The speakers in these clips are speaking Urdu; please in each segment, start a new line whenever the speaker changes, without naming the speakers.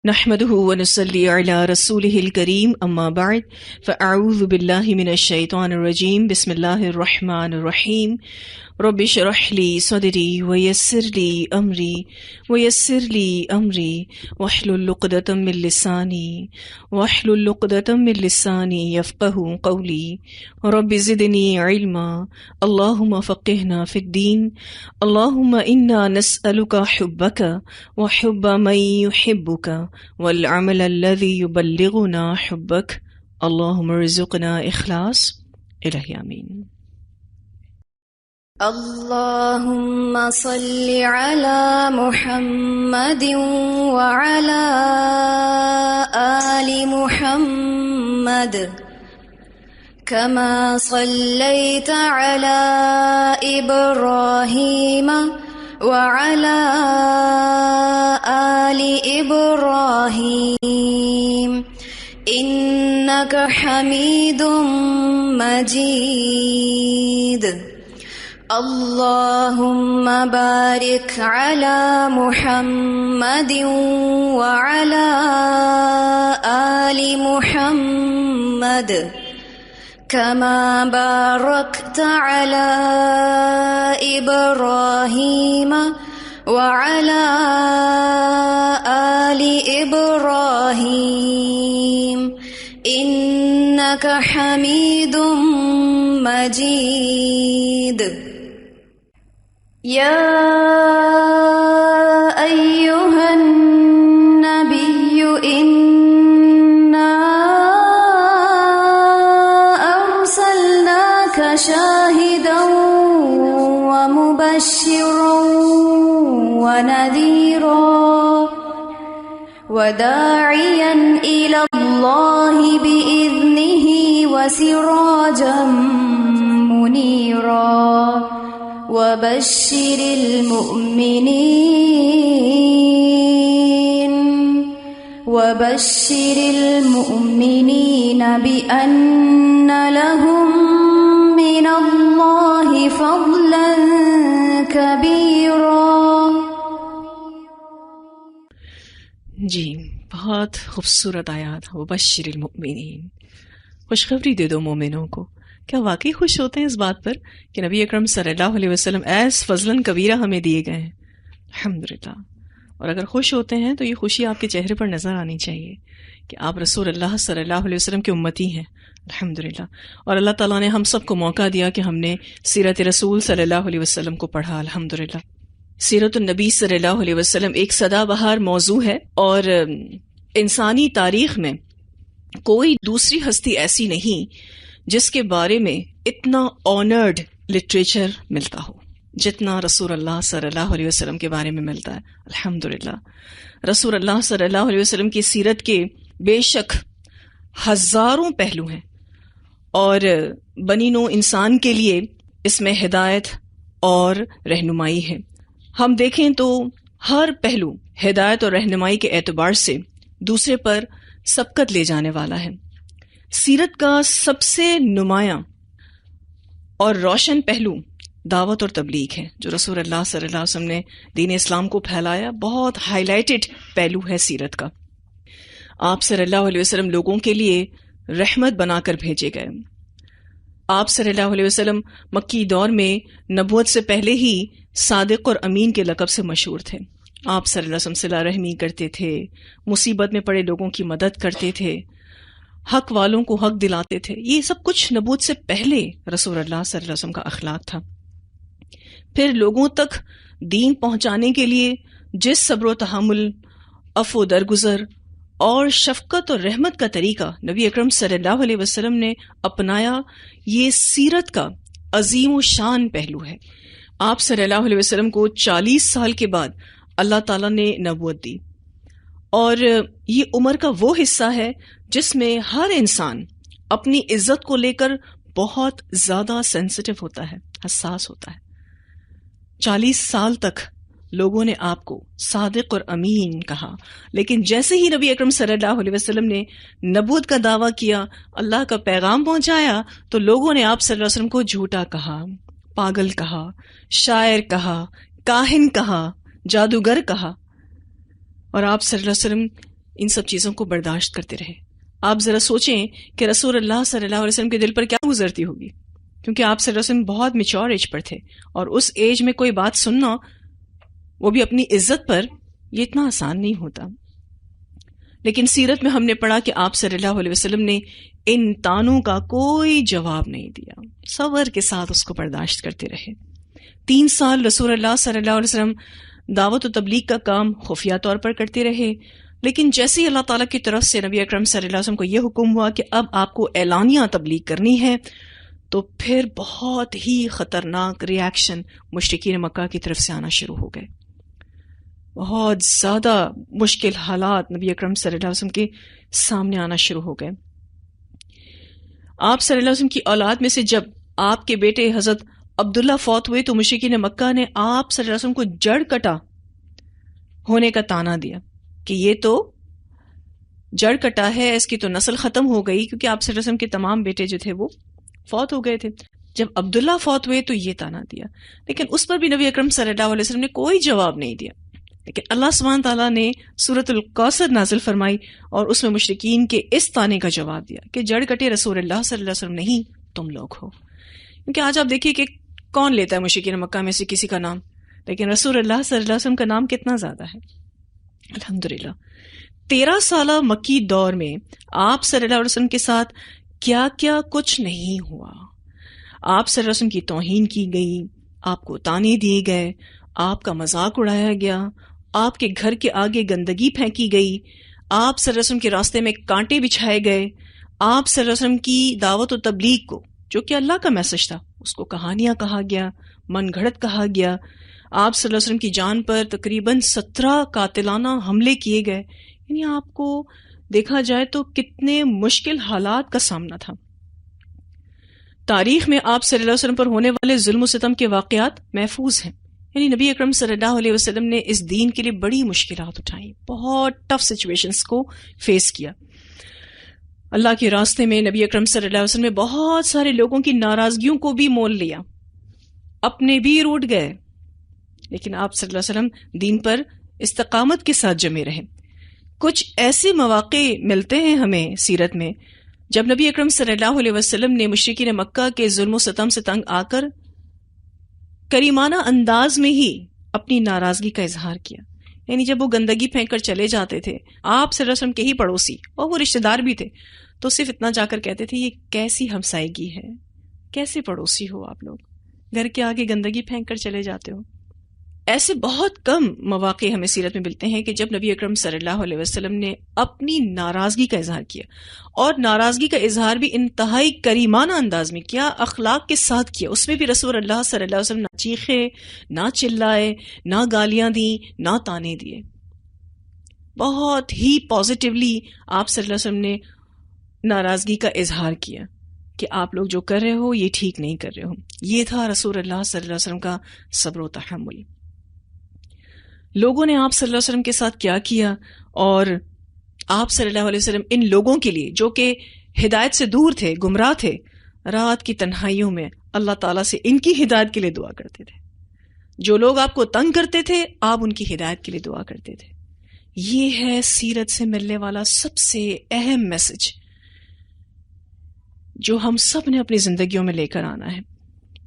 نحمده ونصلي على رسوله الكريم اما بعد فاعوذ بالله من الشيطان الرجيم بسم الله الرحمن الرحيم رب اشرح لي صدري ويسر لي امري واحلل عقدة من لساني يفقهوا قولي رب زدني علما اللهم فقهنا في الدين اللهم انا نسألك حبك وحب من يحبك والعمل الذي يبلغنا حبك اللهم ارزقنا اخلاص الہی آمین۔
اللهم صل على محمد وعلى آل محمد كما صليت على إبراهيم وعلى آل إبراهيم إنك حميد مجيد۔ اللهم بارك على محمد وعلى آل محمد كما باركت على إبراهيم وعلى آل إبراهيم إنك حميد مجيد۔ يا أيها النبي إنا أرسلناك شاهدا ومبشرا ونذيرا وداعيا إلى الله بإذنه وسراجا منيرا وبشر المؤمنين بأن لهم من الله فضلا كبيرا۔
جی بہت خوبصورت آیات۔ وبشر المؤمنین، خوشخبری دے دو مومنوں کو۔ کیا واقعی خوش ہوتے ہیں اس بات پر کہ نبی اکرم صلی اللہ علیہ وسلم ایس فضلاً کبیرہ ہمیں دیے گئے ہیں؟ الحمدللہ۔ اور اگر خوش ہوتے ہیں تو یہ خوشی آپ کے چہرے پر نظر آنی چاہیے کہ آپ رسول اللہ صلی اللہ علیہ وسلم کے امتی ہیں، الحمدللہ۔ اور اللہ تعالیٰ نے ہم سب کو موقع دیا کہ ہم نے سیرت رسول صلی اللہ علیہ وسلم کو پڑھا، الحمدللہ۔ سیرت النبی صلی اللہ علیہ وسلم ایک سدا بہار موضوع ہے، اور انسانی تاریخ میں کوئی دوسری ہستی ایسی نہیں جس کے بارے میں اتنا آنرڈ لٹریچر ملتا ہو جتنا رسول اللہ صلی اللہ علیہ وسلم کے بارے میں ملتا ہے، الحمدللہ۔ رسول اللہ صلی اللہ علیہ وسلم کی سیرت کے بے شک ہزاروں پہلو ہیں، اور بنی نوع انسان کے لیے اس میں ہدایت اور رہنمائی ہے۔ ہم دیکھیں تو ہر پہلو ہدایت اور رہنمائی کے اعتبار سے دوسرے پر سبقت لے جانے والا ہے۔ سیرت کا سب سے نمایاں اور روشن پہلو دعوت اور تبلیغ ہے، جو رسول اللہ صلی اللہ علیہ وسلم نے دین اسلام کو پھیلایا۔ بہت ہائی لائٹڈ پہلو ہے سیرت کا۔ آپ صلی اللہ علیہ وسلم لوگوں کے لیے رحمت بنا کر بھیجے گئے۔ آپ صلی اللہ علیہ وسلم مکی دور میں نبوت سے پہلے ہی صادق اور امین کے لقب سے مشہور تھے۔ آپ صلی اللہ علیہ وسلم صلہ رحمی کرتے تھے، مصیبت میں پڑے لوگوں کی مدد کرتے تھے، حق والوں کو حق دلاتے تھے۔ یہ سب کچھ نبوت سے پہلے رسول اللہ صلی اللہ علیہ وسلم کا اخلاق تھا۔ پھر لوگوں تک دین پہنچانے کے لیے جس صبر و تحمل، عفو و درگزر اور شفقت اور رحمت کا طریقہ نبی اکرم صلی اللہ علیہ وسلم نے اپنایا، یہ سیرت کا عظیم و شان پہلو ہے۔ آپ صلی اللہ علیہ وسلم کو 40 سال کے بعد اللہ تعالیٰ نے نبوت دی، اور یہ عمر کا وہ حصہ ہے جس میں ہر انسان اپنی عزت کو لے کر بہت زیادہ سینسٹیو ہوتا ہے، حساس ہوتا ہے۔ 40 سال تک لوگوں نے آپ کو صادق اور امین کہا، لیکن جیسے ہی نبی اکرم صلی اللہ علیہ وسلم نے نبوت کا دعویٰ کیا، اللہ کا پیغام پہنچایا، تو لوگوں نے آپ صلی اللہ علیہ وسلم کو جھوٹا کہا، پاگل کہا، شاعر کہا، کاہن کہا، جادوگر کہا۔ اور آپ صلی اللہ علیہ وسلم ان سب چیزوں کو برداشت کرتے رہے. آپ ذرا سوچیں کہ رسول اللہ صلی اللہ علیہ وسلم کے دل پر کیا گزرتی ہوگی، کیونکہ آپ صلی اللہ علیہ وسلم بہت میچور ایج پر تھے، اور اس ایج میں کوئی بات سننا، وہ بھی اپنی عزت پر، یہ اتنا آسان نہیں ہوتا. لیکن سیرت میں ہم نے پڑھا کہ آپ صلی اللہ علیہ وسلم نے ان تانوں کا کوئی جواب نہیں دیا، صبر کے ساتھ اس کو برداشت کرتے رہے. 3 سال رسول اللہ صلی اللہ علیہ وسلم دعوت و تبلیغ کا کام خفیہ طور پر کرتے رہے، لیکن جیسے ہی اللہ تعالیٰ کی طرف سے نبی اکرم صلی اللہ علیہ وسلم کو یہ حکم ہوا کہ اب آپ کو اعلانیہ تبلیغ کرنی ہے، تو پھر بہت ہی خطرناک ری ایکشن مشرکین مکہ کی طرف سے آنا شروع ہو گئے. بہت زیادہ مشکل حالات نبی اکرم صلی اللہ علیہ وسلم کے سامنے آنا شروع ہو گئے. آپ صلی اللہ علیہ وسلم کی اولاد میں سے جب آپ کے بیٹے حضرت عبداللہ فوت ہوئے تو مشرکین مکہ نے آپ صلی اللہ علیہ وسلم کو جڑ کٹا ہونے کا طعنہ دیا کہ یہ تو جڑ کٹا ہے، اس کی تو نسل ختم ہو گئی، کیونکہ آپ صلی اللہ علیہ وسلم کے تمام بیٹے جو تھے وہ فوت ہو گئے تھے. جب عبداللہ فوت ہوئے تو یہ طعنہ دیا، لیکن اس پر بھی نبی اکرم صلی اللہ علیہ وسلم نے کوئی جواب نہیں دیا. لیکن اللہ سبحانہ تعالیٰ نے سورۃ الکوثر نازل فرمائی اور اس میں مشرکین کے اس طعنے کا جواب دیا کہ جڑ کٹے رسول اللہ صلی اللہ علیہ وسلم نہیں، تم لوگ ہو. کیونکہ آج آپ دیکھیے کہ کون لیتا ہے مشرکین مکہ میں سے کسی کا نام، لیکن رسول اللہ صلی اللہ علیہ وسلم کا نام کتنا زیادہ ہے. الحمدللہ 13 سالہ مکی دور میں آپ صلی اللہ علیہ وسلم کے ساتھ کیا کیا کچھ نہیں ہوا. آپ صلی اللہ علیہ وسلم کی توہین کی گئی، آپ کو طعنے دیے گئے، آپ کا مذاق اڑایا گیا، آپ کے گھر کے آگے گندگی پھینکی گئی، آپ صلی اللہ علیہ وسلم کے راستے میں کانٹے بچھائے گئے، آپ صلی اللہ علیہ وسلم کی دعوت و تبلیغ کو، جو کہ اللہ کا میسج تھا، اس کو کہانیاں کہا گیا، من گھڑت کہا گیا. آپ صلی اللہ علیہ وسلم کی جان پر تقریباً 17 قاتلانہ حملے کیے گئے. یعنی آپ کو دیکھا جائے تو کتنے مشکل حالات کا سامنا تھا. تاریخ میں آپ صلی اللہ علیہ وسلم پر ہونے والے ظلم و ستم کے واقعات محفوظ ہیں. یعنی نبی اکرم صلی اللہ علیہ وسلم نے اس دین کے لیے بڑی مشکلات اٹھائیں، بہت ٹف سچویشنز کو فیس کیا. اللہ کے راستے میں نبی اکرم صلی اللہ علیہ وسلم نے بہت سارے لوگوں کی ناراضگیوں کو بھی مول لیا، اپنے بھی روٹ گئے، لیکن آپ صلی اللہ علیہ وسلم دین پر استقامت کے ساتھ جمے رہے. کچھ ایسے مواقع ملتے ہیں ہمیں سیرت میں جب نبی اکرم صلی اللہ علیہ وسلم نے مشرکین مکہ کے ظلم و ستم سے تنگ آ کر کریمانہ انداز میں ہی اپنی ناراضگی کا اظہار کیا. یعنی جب وہ گندگی پھینک کر چلے جاتے تھے، آپ صلی اللہ علیہ وسلم کے ہی پڑوسی اور وہ رشتہ دار بھی تھے، تو صرف اتنا جا کر کہتے تھے یہ کیسی ہمسائیگی ہے، کیسے پڑوسی ہو آپ لوگ، گھر کے آگے گندگی پھینک کر چلے جاتے ہو. ایسے بہت کم مواقع ہمیں سیرت میں ملتے ہیں کہ جب نبی اکرم صلی اللہ علیہ وسلم نے اپنی ناراضگی کا اظہار کیا، اور ناراضگی کا اظہار بھی انتہائی کریمانہ انداز میں کیا، اخلاق کے ساتھ کیا. اس میں بھی رسول اللہ صلی اللہ علیہ وسلم نہ چیخے، نہ چلائے، نہ گالیاں دیں، نہ طعنے دیے. بہت ہی پازیٹیولی آپ صلی اللہ علیہ وسلم نے ناراضگی کا اظہار کیا کہ آپ لوگ جو کر رہے ہو یہ ٹھیک نہیں کر رہے ہو. یہ تھا رسول اللہ صلی اللہ علیہ وسلم کا صبر و تحمل. لوگوں نے آپ صلی اللہ علیہ وسلم کے ساتھ کیا کیا، اور آپ صلی اللہ علیہ وسلم ان لوگوں کے لیے جو کہ ہدایت سے دور تھے، گمراہ تھے، رات کی تنہائیوں میں اللہ تعالیٰ سے ان کی ہدایت کے لیے دعا کرتے تھے. جو لوگ آپ کو تنگ کرتے تھے، آپ ان کی ہدایت کے لیے دعا کرتے تھے. یہ ہے سیرت سے ملنے والا سب سے اہم میسج جو ہم سب نے اپنی زندگیوں میں لے کر آنا ہے.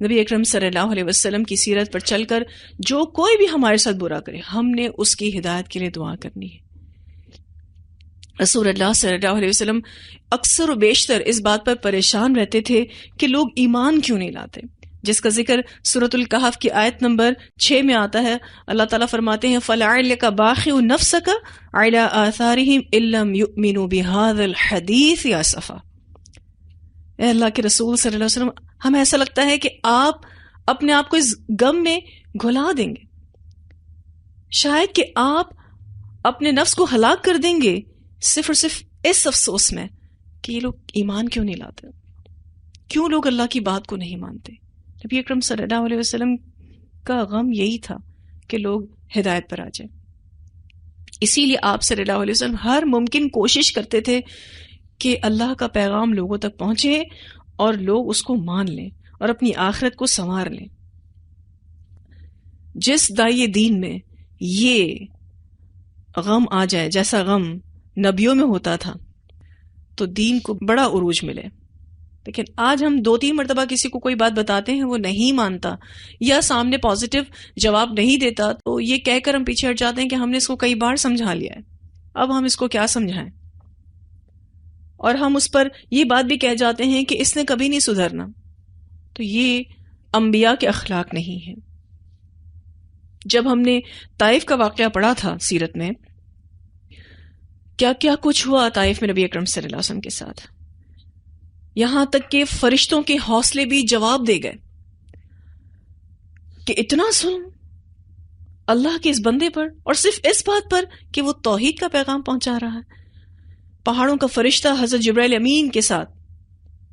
نبی اکرم صلی اللہ علیہ وسلم کی سیرت پر چل کر جو کوئی بھی ہمارے ساتھ برا کرے، ہم نے اس کی ہدایت کے لیے دعا کرنی ہے. رسول اللہ صلی اللہ علیہ وسلم اکثر و بیشتر اس بات پر پریشان رہتے تھے کہ لوگ ایمان کیوں نہیں لاتے، جس کا ذکر سورۃ الکہف کی آیت نمبر 6 میں آتا ہے. اللہ تعالیٰ فرماتے ہیں فَلَعَلَّكَ بَاخِعٌ نَفْسَكَ عَلَىٰ آثَارِهِمْ إِن لَّمْ يُؤْمِنُوا بِهَٰذَا الْحَدِيثِ آسَفًا. اے اللہ کے رسول صلی اللہ علیہ وسلم، ہمیں ایسا لگتا ہے کہ آپ اپنے آپ کو اس غم میں گھلا دیں گے، شاید کہ آپ اپنے نفس کو ہلاک کر دیں گے صرف اور صرف اس افسوس میں کہ یہ لوگ ایمان کیوں نہیں لاتے، کیوں لوگ اللہ کی بات کو نہیں مانتے. نبی اکرم صلی اللہ علیہ وسلم کا غم یہی تھا کہ لوگ ہدایت پر آ جائیں. اسی لیے آپ صلی اللہ علیہ وسلم ہر ممکن کوشش کرتے تھے کہ اللہ کا پیغام لوگوں تک پہنچے اور لوگ اس کو مان لیں اور اپنی آخرت کو سنوار لیں. جس داعی دین میں یہ غم آ جائے جیسا غم نبیوں میں ہوتا تھا تو دین کو بڑا عروج ملے. لیکن آج ہم 2-3 مرتبہ کسی کو کوئی بات بتاتے ہیں، وہ نہیں مانتا یا سامنے پازیٹیو جواب نہیں دیتا، تو یہ کہہ کر ہم پیچھے ہٹ جاتے ہیں کہ ہم نے اس کو کئی بار سمجھا لیا ہے، اب ہم اس کو کیا سمجھائیں. اور ہم اس پر یہ بات بھی کہہ جاتے ہیں کہ اس نے کبھی نہیں سدھرنا. تو یہ انبیاء کے اخلاق نہیں ہیں. جب ہم نے طائف کا واقعہ پڑھا تھا سیرت میں، کیا کیا کچھ ہوا طائف میں نبی اکرم صلی اللہ علیہ وسلم کے ساتھ، یہاں تک کہ فرشتوں کے حوصلے بھی جواب دے گئے کہ اتنا ظلم اللہ کے اس بندے پر، اور صرف اس بات پر کہ وہ توحید کا پیغام پہنچا رہا ہے. پہاڑوں کا فرشتہ حضرت جبرائیل امین کے ساتھ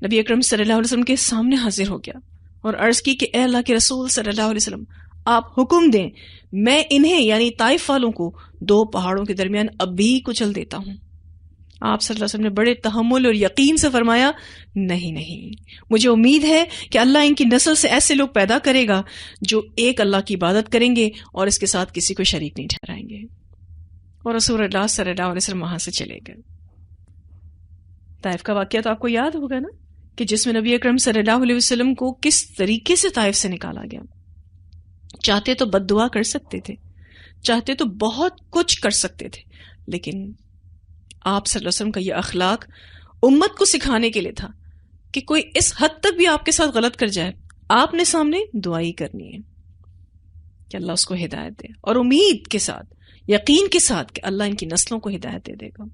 نبی اکرم صلی اللہ علیہ وسلم کے سامنے حاضر ہو گیا اور عرض کی کہ اے اللہ کے رسول صلی اللہ علیہ وسلم، آپ حکم دیں، میں انہیں یعنی طائف والوں کو 2 پہاڑوں کے درمیان اب بھی کچل دیتا ہوں. آپ صلی اللہ علیہ وسلم نے بڑے تحمل اور یقین سے فرمایا، نہیں، مجھے امید ہے کہ اللہ ان کی نسل سے ایسے لوگ پیدا کرے گا جو ایک اللہ کی عبادت کریں گے اور اس کے ساتھ کسی کو شریک نہیں ٹھہرائیں گے. اور رسول اللہ صلی اللہ علیہ وسلم وہاں سے چلے گئے. طائف کا واقعہ تو آپ کو یاد ہوگا نا، کہ جس میں نبی اکرم صلی اللہ علیہ وسلم کو کس طریقے سے طائف سے نکالا گیا. چاہتے تو بد دعا کر سکتے تھے، چاہتے تو بہت کچھ کر سکتے تھے، لیکن آپ صلی اللہ علیہ وسلم کا یہ اخلاق امت کو سکھانے کے لیے تھا کہ کوئی اس حد تک بھی آپ کے ساتھ غلط کر جائے، آپ نے سامنے دعائی کرنی ہے کہ اللہ اس کو ہدایت دے، اور امید کے ساتھ، یقین کے ساتھ کہ اللہ ان کی نسلوں کو ہدایت دے دے گا.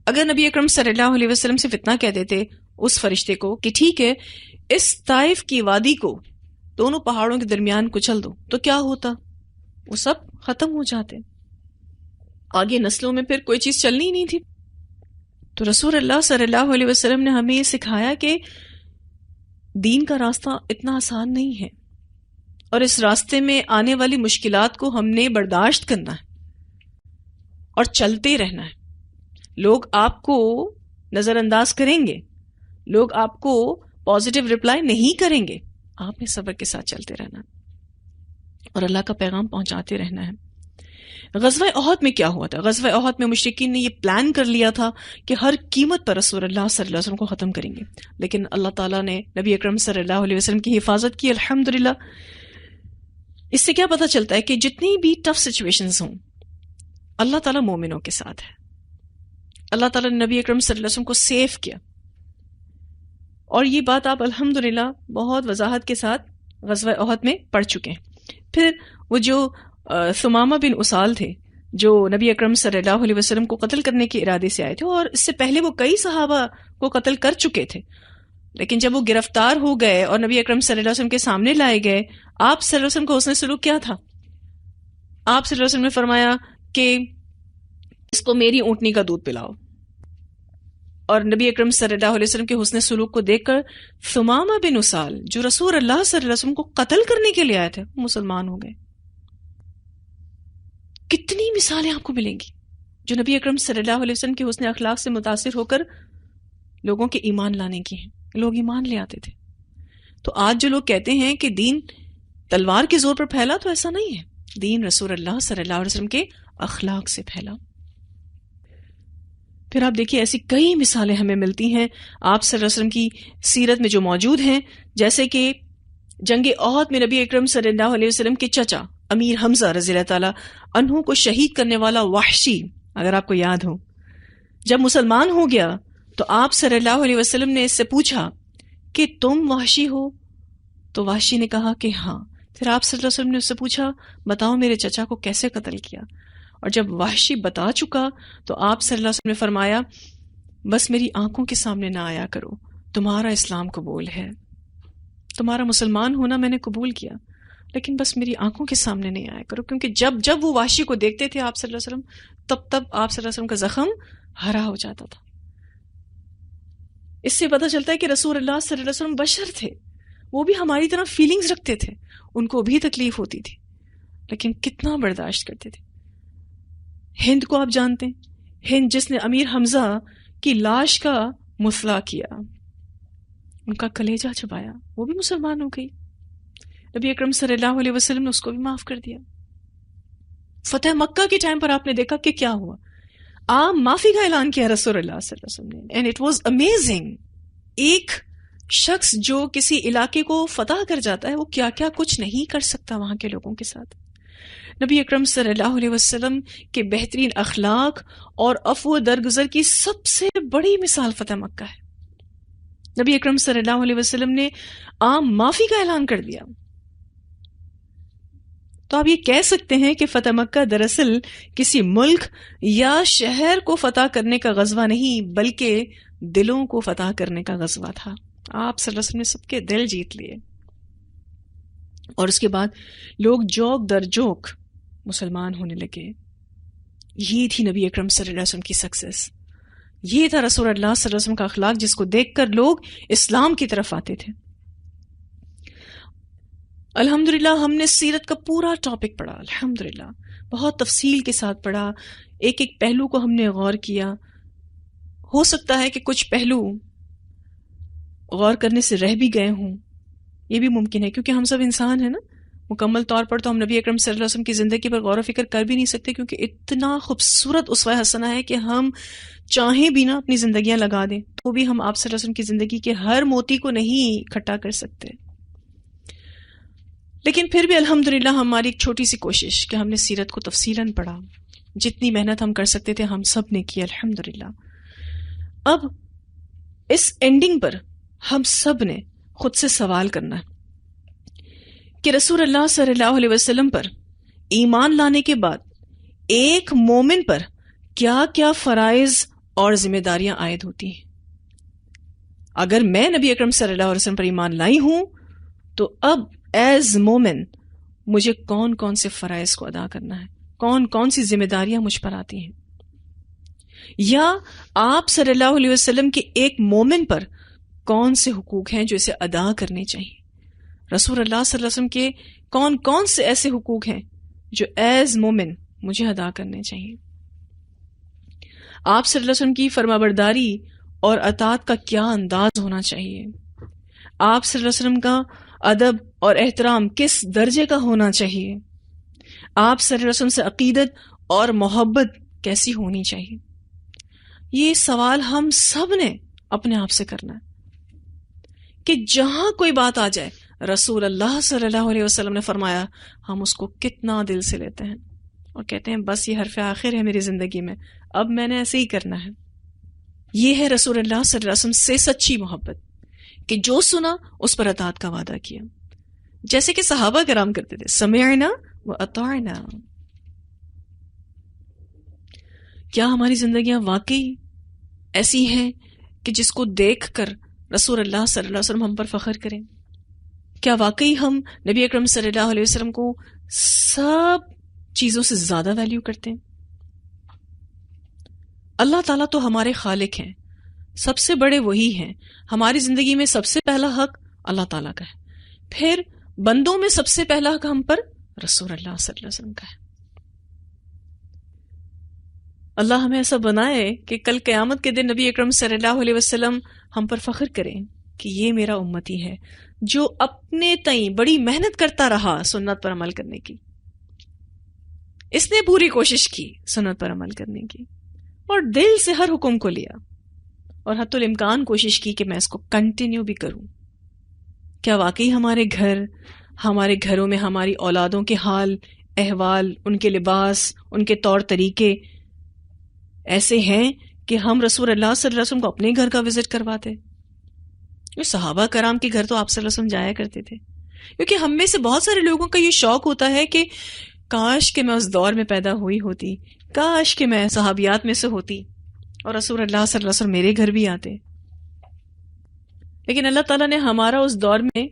اگر نبی اکرم صلی اللہ علیہ وسلم صرف اتنا کہہ دیتے اس فرشتے کو کہ ٹھیک ہے اس طائف کی وادی کو 2 پہاڑوں کے درمیان کچل دو، تو کیا ہوتا؟ وہ سب ختم ہو جاتے، آگے نسلوں میں پھر کوئی چیز چلنی ہی نہیں تھی. تو رسول اللہ صلی اللہ علیہ وسلم نے ہمیں یہ سکھایا کہ دین کا راستہ اتنا آسان نہیں ہے، اور اس راستے میں آنے والی مشکلات کو ہم نے برداشت کرنا ہے اور چلتے رہنا ہے. لوگ آپ کو نظر انداز کریں گے، لوگ آپ کو پازیٹیو رپلائی نہیں کریں گے، آپ نے صبر کے ساتھ چلتے رہنا اور اللہ کا پیغام پہنچاتے رہنا ہے. غزوہ احد میں کیا ہوا تھا؟ غزوہ احد میں مشرکین نے یہ پلان کر لیا تھا کہ ہر قیمت پر رسول اللہ صلی اللہ علیہ وسلم کو ختم کریں گے، لیکن اللہ تعالیٰ نے نبی اکرم صلی اللہ علیہ وسلم کی حفاظت کی الحمدللہ. اس سے کیا پتہ چلتا ہے کہ جتنی بھی ٹف سچویشنز ہوں، اللہ تعالیٰ مومنوں کے ساتھ ہے. اللہ تعالیٰ نے نبی اکرم صلی اللہ علیہ وسلم کو سیف کیا، اور یہ بات آپ الحمدللہ بہت وضاحت کے ساتھ غزوہ احد میں پڑھ چکے ہیں. پھر وہ جو ثمامہ بن اسال تھے جو نبی اکرم صلی اللہ علیہ وسلم کو قتل کرنے کے ارادے سے آئے تھے، اور اس سے پہلے وہ کئی صحابہ کو قتل کر چکے تھے، لیکن جب وہ گرفتار ہو گئے اور نبی اکرم صلی اللہ علیہ وسلم کے سامنے لائے گئے، آپ صلی اللہ علیہ وسلم کو حسن سلوک کیا تھا؟ آپ صلی اللہ علیہ وسلم نے فرمایا کہ اس کو میری اونٹنی کا دودھ پلاؤ. اور نبی اکرم صلی اللہ علیہ وسلم کے حسن سلوک کو دیکھ کر ثمامہ بن اسال جو رسول اللہ صلی اللہ علیہ وسلم کو قتل کرنے کے لیے آئے تھے، مسلمان ہو گئے. کتنی مثالیں آپ کو ملیں گی جو نبی اکرم صلی اللہ علیہ وسلم کے حسن اخلاق سے متاثر ہو کر لوگوں کے ایمان لانے کی ہیں. لوگ ایمان لے آتے تھے. تو آج جو لوگ کہتے ہیں کہ دین تلوار کے زور پر پھیلا، تو ایسا نہیں ہے. دین رسول اللہ صلی اللہ علیہ وسلم کے اخلاق سے پھیلا. پھر آپ دیکھیے ایسی کئی مثالیں ہمیں ملتی ہیں آپ صلی اللہ علیہ وسلم کی سیرت میں جو موجود ہیں، جیسے کہ جنگ احد میں نبی اکرم صلی اللہ علیہ وسلم کے چچا امیر حمزہ رضی اللہ تعالی عنہ کو شہید کرنے والا وحشی، اگر آپ کو یاد ہو، جب مسلمان ہو گیا تو آپ صلی اللہ علیہ وسلم نے اس سے پوچھا کہ تم وحشی ہو؟ تو وحشی نے کہا کہ ہاں. پھر آپ صلی اللہ علیہ وسلم نے اس سے پوچھا بتاؤ میرے چچا کو کیسے قتل کیا؟ اور جب وحشی بتا چکا تو آپ صلی اللہ علیہ وسلم نے فرمایا بس میری آنکھوں کے سامنے نہ آیا کرو، تمہارا اسلام قبول ہے، تمہارا مسلمان ہونا میں نے قبول کیا، لیکن بس میری آنکھوں کے سامنے نہیں آیا کرو. کیونکہ جب وہ وحشی کو دیکھتے تھے آپ صلی اللہ علیہ وسلم، تب آپ صلی اللہ علیہ وسلم کا زخم ہرا ہو جاتا تھا. اس سے پتہ چلتا ہے کہ رسول اللہ صلی اللہ علیہ وسلم بشر تھے، وہ بھی ہماری طرح فیلنگز رکھتے تھے، ان کو بھی تکلیف ہوتی تھی، لیکن کتنا برداشت کرتے تھے. ہند کو آپ جانتے ہیں، ہند جس نے امیر حمزہ کی لاش کا مثلا کیا، ان کا کلیجہ چبایا، وہ بھی مسلمان ہو گئی. نبی اکرم صلی اللہ علیہ وسلم نے اس کو بھی معاف کر دیا. فتح مکہ کے ٹائم پر آپ نے دیکھا کہ کیا ہوا. عام معافی کا اعلان کیا رسول اللہ صلی اللہ علیہ وسلم نے، اینڈ اٹ واز امیزنگ. ایک شخص جو کسی علاقے کو فتح کر جاتا ہے وہ کیا کیا کچھ نہیں کر سکتا وہاں کے لوگوں کے ساتھ. نبی اکرم صلی اللہ علیہ وسلم کے بہترین اخلاق اور عفو درگزر کی سب سے بڑی مثال فتح مکہ ہے. نبی اکرم صلی اللہ علیہ وسلم نے عام معافی کا اعلان کر دیا. تو آپ یہ کہہ سکتے ہیں کہ فتح مکہ دراصل کسی ملک یا شہر کو فتح کرنے کا غزوہ نہیں بلکہ دلوں کو فتح کرنے کا غزوہ تھا. آپ صلی اللہ علیہ وسلم نے سب کے دل جیت لیے، اور اس کے بعد لوگ جوک در جوک مسلمان ہونے لگے. یہ تھی نبی اکرم صلی اللہ علیہ وسلم کی سکسیس. یہ تھا رسول اللہ صلی اللہ علیہ وسلم کا اخلاق جس کو دیکھ کر لوگ اسلام کی طرف آتے تھے. الحمدللہ ہم نے سیرت کا پورا ٹاپک پڑھا، الحمدللہ بہت تفصیل کے ساتھ پڑھا، ایک ایک پہلو کو ہم نے غور کیا. ہو سکتا ہے کہ کچھ پہلو غور کرنے سے رہ بھی گئے ہوں، یہ بھی ممکن ہے کیونکہ ہم سب انسان ہیں نا. مکمل طور پر تو ہم نبی اکرم صلی اللہ علیہ وسلم کی زندگی پر غور و فکر کر بھی نہیں سکتے کیونکہ اتنا خوبصورت اسوہ حسنہ ہے کہ ہم چاہیں بھی نہ اپنی زندگیاں لگا دیں تو بھی ہم آپ صلی اللہ علیہ وسلم کی زندگی کے ہر موتی کو نہیں اکٹھا کر سکتے. لیکن پھر بھی الحمدللہ ہماری ایک چھوٹی سی کوشش کہ ہم نے سیرت کو تفصیلاً پڑھا، جتنی محنت ہم کر سکتے تھے ہم سب نے کی الحمدللہ. اب اس اینڈنگ پر ہم سب نے خود سے سوال کرنا ہے کہ رسول اللہ صلی اللہ علیہ وسلم پر ایمان لانے کے بعد ایک مومن پر کیا کیا فرائض اور ذمہ داریاں عائد ہوتی ہیں. اگر میں نبی اکرم صلی اللہ علیہ وسلم پر ایمان لائی ہوں تو اب ایز مومن مجھے کون کون سے فرائض کو ادا کرنا ہے، کون کون سی ذمہ داریاں مجھ پر آتی ہیں. یا آپ صلی اللہ علیہ وسلم کے ایک مومن پر کون سے حقوق ہیں جو اسے ادا کرنے چاہیے. رسول اللہ صلی اللہ علیہ وسلم کے کون کون سے ایسے حقوق ہیں جو ایز مومن مجھے ادا کرنے چاہیے. آپ صلی اللہ علیہ وسلم کی فرمانبرداری اور اطاعت کا کیا انداز ہونا چاہیے. آپ صلی اللہ علیہ وسلم کا ادب اور احترام کس درجے کا ہونا چاہیے. آپ صلی اللہ علیہ وسلم سے عقیدت اور محبت کیسی ہونی چاہیے. یہ سوال ہم سب نے اپنے آپ سے کرنا ہے کہ جہاں کوئی بات آ جائے رسول اللہ صلی اللہ علیہ وسلم نے فرمایا ہم اس کو کتنا دل سے لیتے ہیں اور کہتے ہیں بس یہ حرف آخر ہے میری زندگی میں، اب میں نے ایسے ہی کرنا ہے. یہ ہے رسول اللہ صلی اللہ علیہ وسلم سے سچی محبت کہ جو سنا اس پر اطاعت کا وعدہ کیا، جیسے کہ صحابہ کرام کرتے تھے سمعنا و اطعنا. کیا ہماری زندگیاں واقعی ایسی ہیں کہ جس کو دیکھ کر رسول اللہ صلی اللہ علیہ وسلم ہم پر فخر کریں؟ کیا واقعی ہم نبی اکرم صلی اللہ علیہ وسلم کو سب چیزوں سے زیادہ ویلیو کرتے ہیں؟ اللہ تعالیٰ تو ہمارے خالق ہیں، سب سے بڑے وہی ہیں. ہماری زندگی میں سب سے پہلا حق اللہ تعالیٰ کا ہے، پھر بندوں میں سب سے پہلا حق ہم پر رسول اللہ صلی اللہ علیہ وسلم کا ہے. اللہ ہمیں ایسا بنائے کہ کل قیامت کے دن نبی اکرم صلی اللہ علیہ وسلم ہم پر فخر کریں کہ یہ میرا امتی ہے جو اپنے تئیں بڑی محنت کرتا رہا سنت پر عمل کرنے کی. اس نے پوری کوشش کی سنت پر عمل کرنے کی اور دل سے ہر حکم کو لیا اور حتی الامکان کوشش کی کہ میں اس کو کنٹینیو بھی کروں. کیا واقعی ہمارے گھروں میں ہماری اولادوں کے حال احوال، ان کے لباس، ان کے طور طریقے ایسے ہیں کہ ہم رسول اللہ صلی اللہ علیہ وسلم کو اپنے گھر کا وزٹ کرواتے؟ صحابہ کرام کے گھر تو آپ صلی اللہ علیہ وسلم جایا کرتے تھے، کیونکہ ہم میں سے بہت سارے لوگوں کا یہ شوق ہوتا ہے کہ کاش کہ میں اس دور میں پیدا ہوئی ہوتی، کاش کہ میں صحابیات میں سے ہوتی اور رسول اللہ صلی اللہ علیہ وسلم میرے گھر بھی آتے. لیکن اللہ تعالیٰ نے ہمارا اس دور میں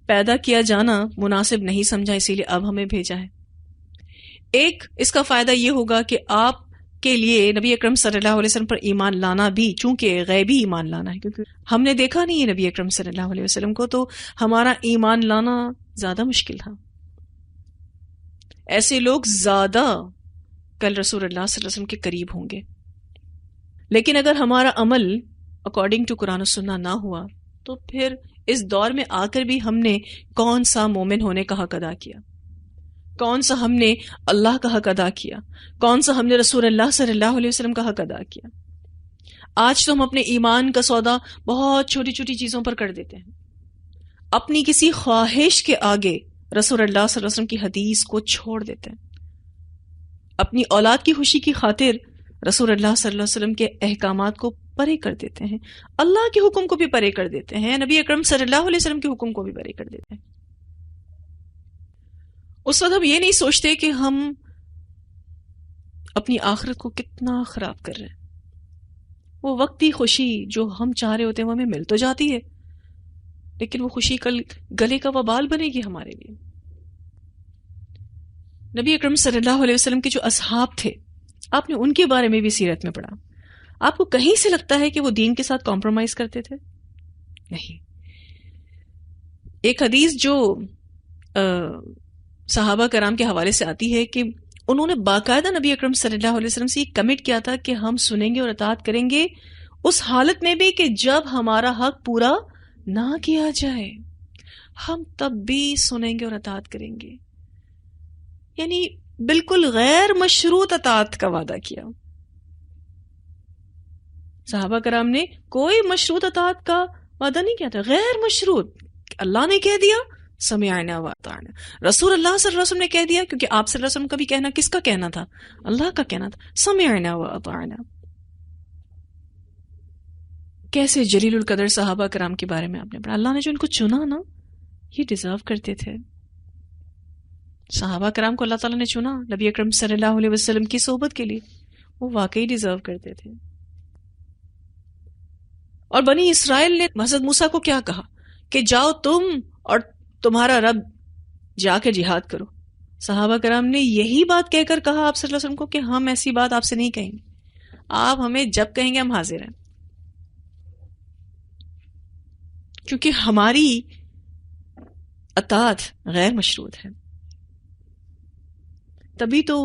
پیدا کیا جانا مناسب نہیں سمجھا، اسی لیے اب ہمیں بھیجا ہے. ایک اس کا فائدہ یہ ہوگا کہ آپ کے لیے نبی اکرم صلی اللہ علیہ وسلم پر ایمان لانا بھی چونکہ غیبی ایمان لانا ہے، کیونکہ ہم نے دیکھا نہیں ہے نبی اکرم صلی اللہ علیہ وسلم کو، تو ہمارا ایمان لانا زیادہ مشکل تھا. ایسے لوگ زیادہ کل رسول اللہ صلی اللہ علیہ وسلم کے قریب ہوں گے. لیکن اگر ہمارا عمل اکارڈنگ ٹو قرآن و سنہ نہ ہوا تو پھر اس دور میں آ کر بھی ہم نے کون سا مومن ہونے کا حق ادا کیا؟ کون سا ہم نے اللہ کا حق ادا کیا، کون سا ہم نے رسول اللہ صلی اللہ علیہ وسلم کا حق ادا کیا. آج تو ہم اپنے ایمان کا سودا بہت چھوٹی چھوٹی چیزوں پر کر دیتے ہیں. اپنی کسی خواہش کے آگے رسول اللہ صلی اللہ علیہ وسلم کی حدیث کو چھوڑ دیتے ہیں. اپنی اولاد کی خوشی کی خاطر رسول اللہ صلی اللہ علیہ وسلم کے احکامات کو پرے کر دیتے ہیں، اللہ کے حکم کو بھی پرے کر دیتے ہیں، نبی اکرم صلی اللہ علیہ وسلم کے حکم کو بھی پرے کر دیتے ہیں. اس وقت ہم یہ نہیں سوچتے کہ ہم اپنی آخرت کو کتنا خراب کر رہے ہیں. وہ وقتی خوشی جو ہم چاہ رہے ہوتے ہیں وہ ہمیں مل تو جاتی ہے، لیکن وہ خوشی کل گلے کا وبال بنے گی ہمارے لیے. نبی اکرم صلی اللہ علیہ وسلم کے جو اصحاب تھے، آپ نے ان کے بارے میں بھی سیرت میں پڑھا. آپ کو کہیں سے لگتا ہے کہ وہ دین کے ساتھ کمپرومائز کرتے تھے؟ نہیں. ایک حدیث جو صحابہ کرام کے حوالے سے آتی ہے کہ انہوں نے باقاعدہ نبی اکرم صلی اللہ علیہ وسلم سے یہ کمٹ کیا تھا کہ ہم سنیں گے اور اطاعت کریں گے اس حالت میں بھی کہ جب ہمارا حق پورا نہ کیا جائے ہم تب بھی سنیں گے اور اطاعت کریں گے. یعنی بالکل غیر مشروط اطاعت کا وعدہ کیا. صحابہ کرام نے کوئی مشروط اطاعت کا وعدہ نہیں کیا تھا، غیر مشروط. اللہ نے کہہ دیا سمعنا واطعنا، رسول اللہ صلی اللہ علیہ وسلم نے کہہ دیا، کیونکہ آپ صلی اللہ علیہ وسلم کا بھی کہنا کس کا کہنا تھا؟ اللہ کا کہنا تھا. سمعنا واطعنا. کیسے جلیل القدر صحابہ کرام کے بارے میں آپ نے پڑھا. اللہ نے جو ان کو چنا نا، یہ ڈیزرو کرتے تھے. صحابہ کرام کو اللہ تعالیٰ نے چنا نبی اکرم صلی اللہ علیہ وسلم کی صحبت کے لیے، وہ واقعی ڈیزرو کرتے تھے. اور بنی اسرائیل نے حضرت موسیٰ کو کیا کہا کہ جاؤ تم اور تمہارا رب جا کے جہاد کرو. صحابہ کرام نے یہی بات کہہ کر کہا آپ صلی اللہ علیہ وسلم کو کہ ہم ایسی بات آپ سے نہیں کہیں گے، آپ ہمیں جب کہیں گے ہم حاضر ہیں. کیونکہ ہماری اطاعت غیر مشروط ہے. تبھی تو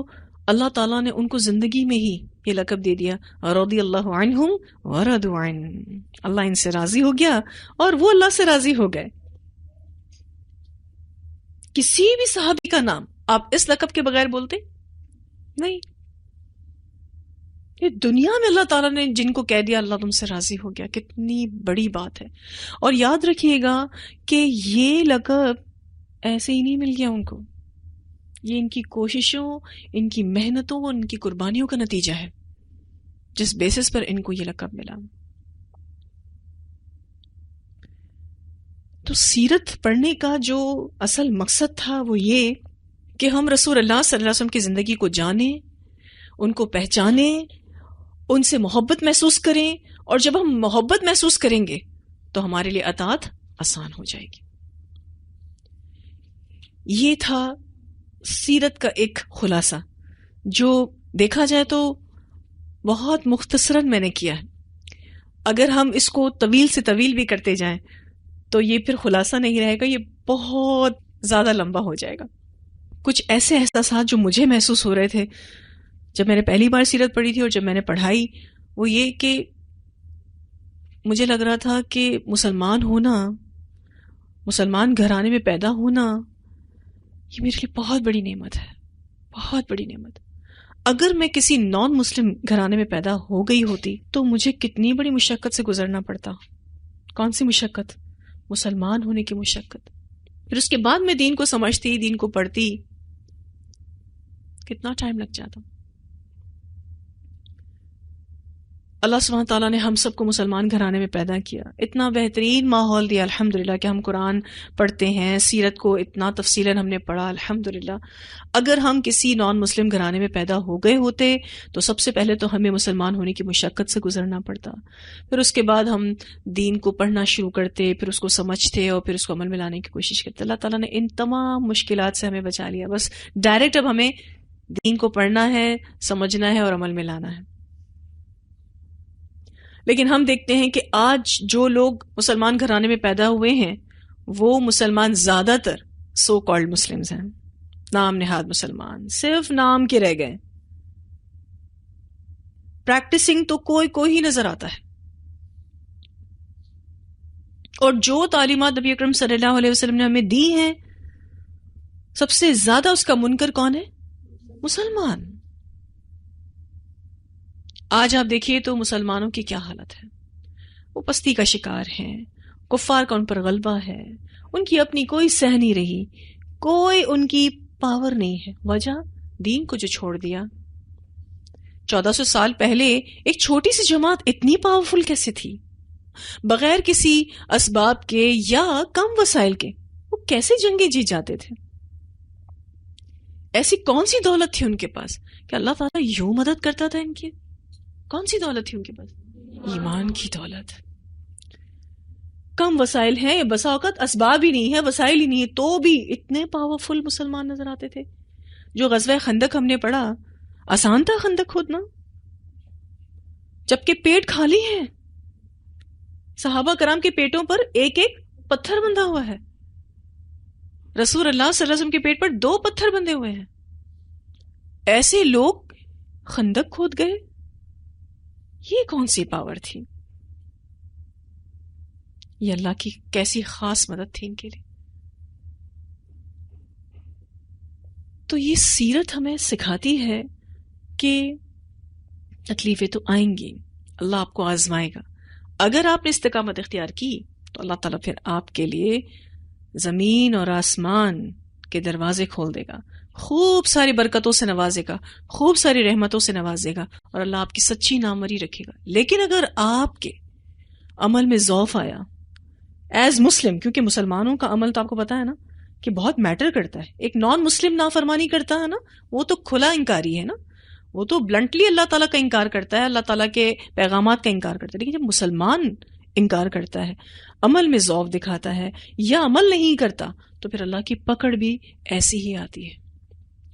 اللہ تعالیٰ نے ان کو زندگی میں ہی یہ لقب دے دیا رضی اللہ عنہم ورضوا عنہ. اللہ ان سے راضی ہو گیا اور وہ اللہ سے راضی ہو گئے. کسی بھی صحابی کا نام آپ اس لقب کے بغیر بولتے نہیں. یہ دنیا میں اللہ تعالیٰ نے جن کو کہہ دیا اللہ تم سے راضی ہو گیا، کتنی بڑی بات ہے. اور یاد رکھیے گا کہ یہ لقب ایسے ہی نہیں مل گیا ان کو، یہ ان کی کوششوں، ان کی محنتوں اور ان کی قربانیوں کا نتیجہ ہے جس بیسس پر ان کو یہ لقب ملا. تو سیرت پڑھنے کا جو اصل مقصد تھا وہ یہ کہ ہم رسول اللہ صلی اللہ علیہ وسلم کی زندگی کو جانیں، ان کو پہچانیں، ان سے محبت محسوس کریں، اور جب ہم محبت محسوس کریں گے تو ہمارے لیے اطاعت آسان ہو جائے گی. یہ تھا سیرت کا ایک خلاصہ جو دیکھا جائے تو بہت مختصراً میں نے کیا ہے. اگر ہم اس کو طویل سے طویل بھی کرتے جائیں تو یہ پھر خلاصہ نہیں رہے گا، یہ بہت زیادہ لمبا ہو جائے گا. کچھ ایسے احساسات جو مجھے محسوس ہو رہے تھے جب میں نے پہلی بار سیرت پڑھی تھی اور جب میں نے پڑھائی، وہ یہ کہ مجھے لگ رہا تھا کہ مسلمان ہونا، مسلمان گھرانے میں پیدا ہونا، یہ میرے لیے بہت بڑی نعمت ہے، بہت بڑی نعمت. اگر میں کسی نان مسلم گھرانے میں پیدا ہو گئی ہوتی تو مجھے کتنی بڑی مشقت سے گزرنا پڑتا. کون سی مشقت؟ مسلمان ہونے کی مشقت. پھر اس کے بعد میں دین کو سمجھتی، دین کو پڑھتی، کتنا ٹائم لگ جاتا. اللہ سبحانہ تعالیٰ نے ہم سب کو مسلمان گھرانے میں پیدا کیا، اتنا بہترین ماحول دیا الحمدللہ کہ ہم قرآن پڑھتے ہیں، سیرت کو اتنا تفصیلاً ہم نے پڑھا الحمدللہ. اگر ہم کسی نان مسلم گھرانے میں پیدا ہو گئے ہوتے تو سب سے پہلے تو ہمیں مسلمان ہونے کی مشقت سے گزرنا پڑتا، پھر اس کے بعد ہم دین کو پڑھنا شروع کرتے، پھر اس کو سمجھتے اور پھر اس کو عمل میں لانے کی کوشش کرتے. اللہ تعالیٰ نے ان تمام مشکلات سے ہمیں بچا لیا. بس ڈائریکٹ اب ہمیں دین کو پڑھنا ہے، سمجھنا ہے اور عمل میں لانا ہے. لیکن ہم دیکھتے ہیں کہ آج جو لوگ مسلمان گھرانے میں پیدا ہوئے ہیں وہ مسلمان زیادہ تر سو کالڈ مسلمز ہیں، نام نہاد مسلمان، صرف نام کے رہ گئے. پریکٹسنگ تو کوئی ہی نظر آتا ہے. اور جو تعلیمات نبی اکرم صلی اللہ علیہ وسلم نے ہمیں دی ہیں سب سے زیادہ اس کا منکر کون ہے؟ مسلمان. آج آپ دیکھیے تو مسلمانوں کی کیا حالت ہے. وہ پستی کا شکار ہیں، کفار کا ان پر غلبہ ہے، ان کی اپنی کوئی سہ نہیں رہی، کوئی ان کی پاور نہیں ہے. وجہ دین کو جو چھوڑ دیا. 1400 سال پہلے ایک چھوٹی سی جماعت اتنی پاورفل کیسے تھی؟ بغیر کسی اسباب کے یا کم وسائل کے وہ کیسے جنگیں جیت جاتے تھے؟ ایسی کون سی دولت تھی ان کے پاس کہ اللہ تعالیٰ یوں مدد کرتا تھا ان کی؟ کون سی دولت تھی ان کے پاس؟ ایمان کی دولت. کم وسائل ہیں، بسا اوقات اسباب ہی نہیں ہے، وسائل ہی نہیں ہے، تو بھی اتنے پاورفل مسلمان نظر آتے تھے. جو غزوہ خندق ہم نے پڑھا، آسان تھا خندق کھودنا جبکہ پیٹ خالی ہیں. صحابہ کرام کے پیٹوں پر ایک ایک پتھر بندھا ہوا ہے. رسول اللہ صلی اللہ علیہ وسلم کے پیٹ پر 2 پتھر بندھے ہوئے ہیں. ایسے لوگ خندق کھود گئے. یہ کون سی پاور تھی؟ یہ اللہ کی کیسی خاص مدد تھی ان کے لیے. تو یہ سیرت ہمیں سکھاتی ہے کہ تکلیفیں تو آئیں گی، اللہ آپ کو آزمائے گا. اگر آپ نے استقامت اختیار کی تو اللہ تعالیٰ پھر آپ کے لیے زمین اور آسمان کے دروازے کھول دے گا، خوب ساری برکتوں سے نوازے گا، خوب ساری رحمتوں سے نوازے گا، اور اللہ آپ کی سچی ناموری رکھے گا. لیکن اگر آپ کے عمل میں ضعف آیا ایز مسلم، کیونکہ مسلمانوں کا عمل تو آپ کو پتا ہے نا کہ بہت میٹر کرتا ہے. ایک نان مسلم نافرمانی کرتا ہے نا، وہ تو کھلا انکاری ہے نا، وہ تو بلنٹلی اللہ تعالیٰ کا انکار کرتا ہے، اللہ تعالیٰ کے پیغامات کا انکار کرتا ہے. لیکن جب مسلمان انکار کرتا ہے، عمل میں ضعف دکھاتا ہے یا عمل نہیں کرتا، تو پھر اللہ کی پکڑ بھی ایسی ہی آتی ہے.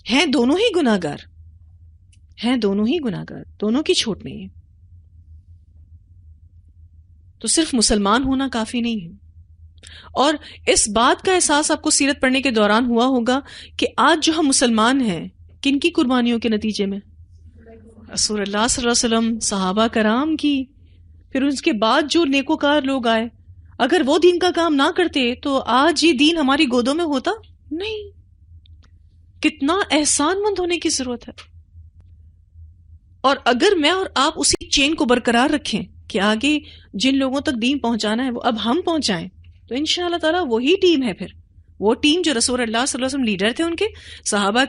ہیں دونوں ہی گناہگار، ہیں دونوں ہی گناہگار، دونوں کی چھوٹ نہیں ہے. تو صرف مسلمان ہونا کافی نہیں ہے. اور اس بات کا احساس آپ کو سیرت پڑھنے کے دوران ہوا ہوگا کہ آج جو ہم مسلمان ہیں، کن کی قربانیوں کے نتیجے میں؟ رسول اللہ صلی اللہ علیہ وسلم، صحابہ کرام کی، پھر اس کے بعد جو نیکوکار لوگ آئے. اگر وہ دین کا کام نہ کرتے تو آج یہ دین ہماری گودوں میں ہوتا نہیں. کتنا احسان مند ہونے کی ضرورت ہے. اور اگر میں اور آپ اسی چین کو برقرار رکھیں کہ آگے جن لوگوں تک دین پہنچانا ہے وہ اب ہم پہنچائیں، تو انشاءاللہ تعالیٰ وہی ٹیم ہے. پھر وہ ٹیم جو رسول اللہ صلی اللہ علیہ وسلم لیڈر تھے، ان کے صحابہ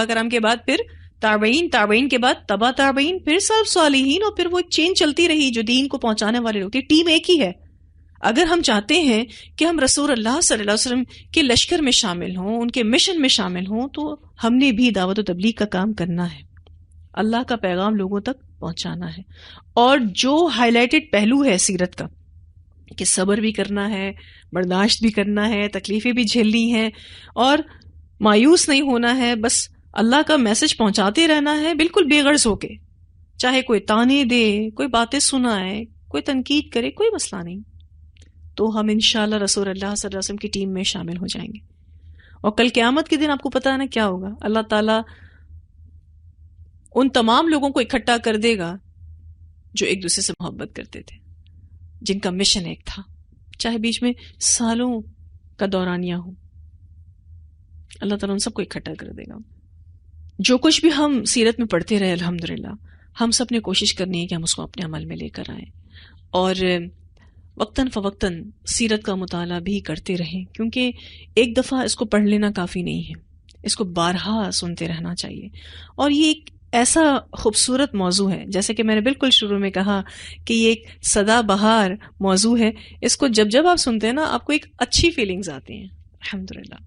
کرام کے بعد پھر تابعین کے بعد تبع تابعین، پھر سب صالحین، اور پھر وہ ایک چین چلتی رہی جو دین کو پہنچانے والے لوگ تھے. ٹیم ایک ہی ہے. اگر ہم چاہتے ہیں کہ ہم رسول اللہ صلی اللہ علیہ وسلم کے لشکر میں شامل ہوں، ان کے مشن میں شامل ہوں، تو ہم نے بھی دعوت و تبلیغ کا کام کرنا ہے، اللہ کا پیغام لوگوں تک پہنچانا ہے. اور جو ہائی لائٹڈ پہلو ہے سیرت کا کہ صبر بھی کرنا ہے، برداشت بھی کرنا ہے، تکلیفیں بھی جھیلنی ہیں، اور مایوس نہیں ہونا ہے، بس اللہ کا میسج پہنچاتے رہنا ہے بالکل بے غرض ہو کے. چاہے کوئی تانے دے، کوئی باتیں سنائے، کوئی تنقید کرے، کوئی مسئلہ نہیں. تو ہم انشاءاللہ رسول اللہ صلی اللہ علیہ وسلم کی ٹیم میں شامل ہو جائیں گے. اور کل قیامت کے دن آپ کو پتا ہے نا کیا ہوگا؟ اللہ تعالیٰ ان تمام لوگوں کو اکٹھا کر دے گا جو ایک دوسرے سے محبت کرتے تھے، جن کا مشن ایک تھا، چاہے بیچ میں سالوں کا دورانیہ ہو. اللہ تعالیٰ ان سب کو اکٹھا کر دے گا. جو کچھ بھی ہم سیرت میں پڑھتے رہے الحمدللہ، ہم سب نے کوشش کرنی ہے کہ ہم اس کو اپنے عمل میں لے کر آئیں، اور وقتاً فوقتاً سیرت کا مطالعہ بھی کرتے رہیں، کیونکہ ایک دفعہ اس کو پڑھ لینا کافی نہیں ہے، اس کو بارہا سنتے رہنا چاہیے. اور یہ ایک ایسا خوبصورت موضوع ہے، جیسے کہ میں نے بالکل شروع میں کہا کہ یہ ایک سدا بہار موضوع ہے. اس کو جب آپ سنتے ہیں نا، آپ کو ایک اچھی فیلنگز آتی ہیں. الحمدللہ.